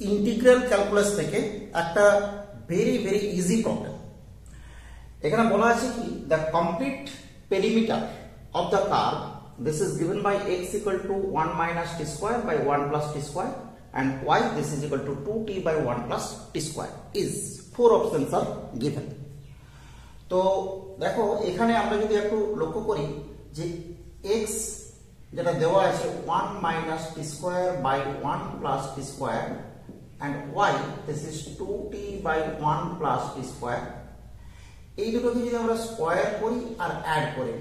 Integral calculus থেকে একটা very very easy problem. এখানে বলা আছে কি the complete perimeter of the curve this is given by x equal to 1 minus t square by 1 plus t square and y this is equal to 2t by 1 plus t square is four options are given। তো দেখো এখানে আমরা যদি একটু লক্ষ্য করি যে x যেটা দেওয়া আছে 1 minus t square by 1 plus t square and y this is 2t by 1 plus t square। এই দুটোকে যদি আমরা স্কয়ার করি আর অ্যাড করি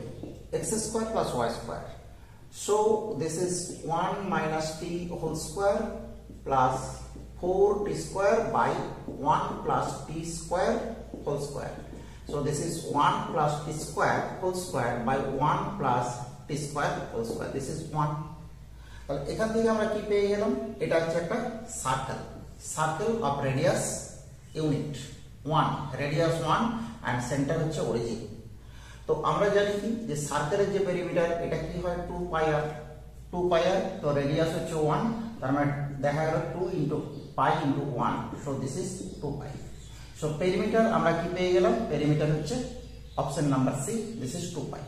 x square plus y square, so this is 1 minus t whole square plus 4t square by 1 plus t square whole square, so this is 1 plus t square whole square by 1 plus t square whole square, this is 1। তাহলে এখান থেকে আমরা কি পেয়ে গেলাম, এটা হচ্ছে একটা circle of radius unit 1, radius 1 and centre হচ্ছে অরিজিন। তো আমরা জানি কি যে সার্কেলের যে পেরিমিটার এটা কি হয় 2 পাই আর, তো রেডিয়াস হচ্ছে 1, তার মানে দেখা গেল 2 into pi into 1, so this is 2 pi. So perimeter আমরা কি পেয়ে গেলাম, পেরিমিটার হচ্ছে option number C, this is 2 pi.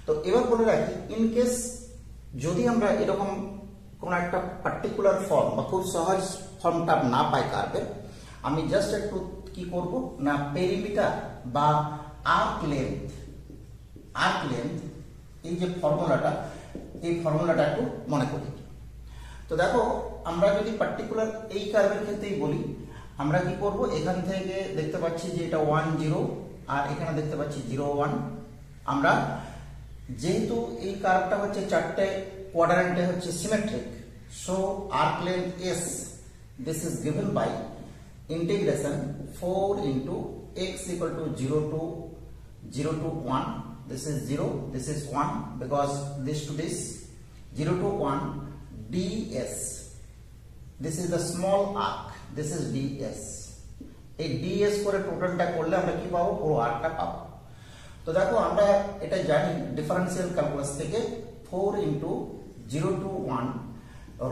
তো এবার বলে রাখি ইন কেস যদি আমরা এরকম কোন একটা পার্টিকুলার ফর্ম বা খুব সহজ ফর্মটা না পাই কার্ভের, আমি জাস্ট একটু কি করব না পেরিমিটার বা আর্ক লেন্থ এই যে ফর্মুলাটা, এই ফর্মুলাটা একটু মনে করি। তো দেখো আমরা যদি পার্টিকুলার এই কার্ভের ক্ষেত্রেই বলি, আমরা কি করব এখান থেকে দেখতে পাচ্ছি যে এটা 1 0 আর এখানে দেখতে পাচ্ছি 0 1। আমরা যেহেতু এই কার্ভটা হচ্ছে চারটে কোয়াড্রেন্টে হচ্ছে symmetric, so arc length s this is given by integration 4 into x equal to 0 to 1, this is 0, this is 1 because this to this 0 to 1 ds, this is the small arc, this is ds। এই ds করে টোটালটা করলে আমরা কি পাবো, পুরো আর্কটা পাবো। তো দেখো আমরা এটা জানি ডিফারেন্সিয়াল ক্যালকুলাস থেকে 4 into 0 to 1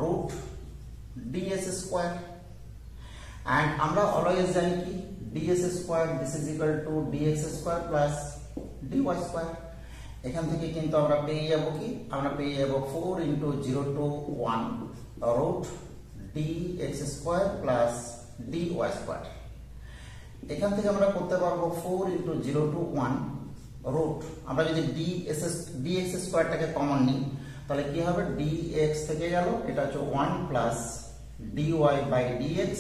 root ds square, and আমরা অলওয়েজ জানি কি ds square this is equal to dx square plus dy square। এখান থেকে কিন্তু আমরা পেয়ে যাব কি, আমরা পেয়ে যাব 4 into 0 to 1 root dx square plus dy square। এখান থেকে আমরা করতে পারবো 4 into 0 to 1 root, আমরা যদি dx স্কয়ারটাকে কমন নিই তাহলে কি হবে, dx থেকে গেল এটা হচ্ছে 1 plus dy by dx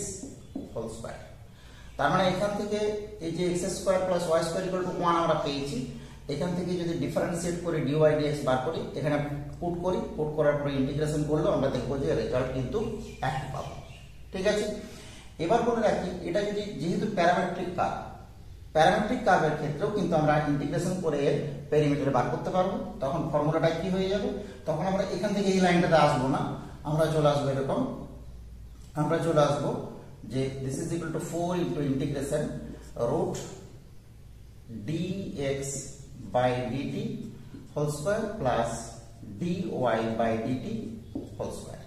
whole square। তার মানে এখান থেকে এই যে x square plus y square equal to 1 আমরা পেয়েছি, এখান থেকে যদি ডিফারেন্সিয়েট করে dy dx বার করি, এখানে পুট করার পরে ইন্টিগ্রেশন করলে আমরা দেখব যে রেজাল্ট কিন্তু 1 পাবো। ঠিক আছে, এবার বলে রাখি এটা যদি যেহেতু প্যারামেট্রিক কার্ভের ক্ষেত্রেও কিন্তু আমরা ইন্টিগ্রেশন করে এর পেরিমিটার বার করতে পারবো। তখন ফর্মুলাটা কি হয়ে যাবে, তখন আমরা এখান থেকে এই লাইনটাতে আসবো না, আমরা চলে আসবো এরকম, আমরা চলে আসবো যে this is equal to 4 into integration root dx by dt whole square plus dy by dt whole square।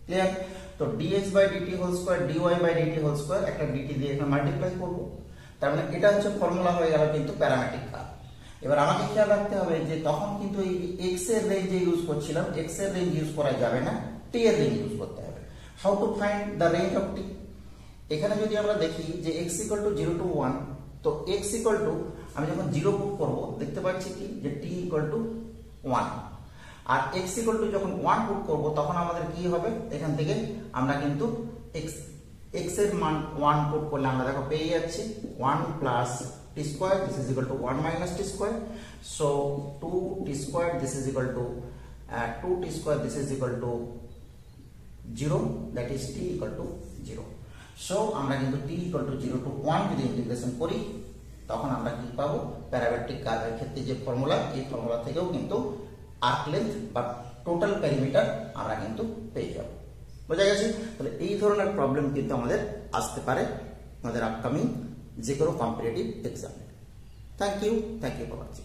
Clear? তো dx by dt whole square dy by dt whole square একটা dt দিয়ে এখানে মাল্টিপ্লাই করব, তার মানে এটা হচ্ছে formula হয়ে গেল কিন্তু প্যারামেট্রিক কার্ভ। এবার আমাকে খেয়াল রাখতে হবে যে তখন কিন্তু এই x এর রেঞ্জে ইউজ করছিলাম, x এর রেঞ্জ ইউজ করা যাবে না, t এর রেঞ্জ ইউজ করতে হবে। How to find the range of t, এখানে যদি আমরা দেখি যে x equal to 0 to 1, তো x equal to আমি যখন 0 পুট করব দেখতে পাচ্ছি কি যে t equal to 1, R x equal to যখন 1 পুট করব তখন আমাদের কি হবে, এখান থেকে আমরা কিন্তু x এর মান 1 পুট করলে আমরা দেখো পেয়ে যাচ্ছি 1 plus t square this is equal to 1 minus t square, so 2t square this is equal to 2t square this is equal to 0, that is t equal to 0। So আমরা কিন্তু t equal to 0 to 1 যদি integration করি তখন আমরা কি পাবো, parametric কার্ভের ক্ষেত্রে যে ফর্মুলা, এই ফর্মুলা থেকেও কিন্তু আর্ক লেন্থ বা টোটাল পেরিমিটার আমরা কিন্তু পেয়ে যাব। বোঝা গেছে? তাহলে এই ধরনের প্রবলেম কিন্তু আমাদের আসতে পারে আমাদের আপকামিং যে কোনো কম্পিটিটিভ এক্সামে। Thank you for watching.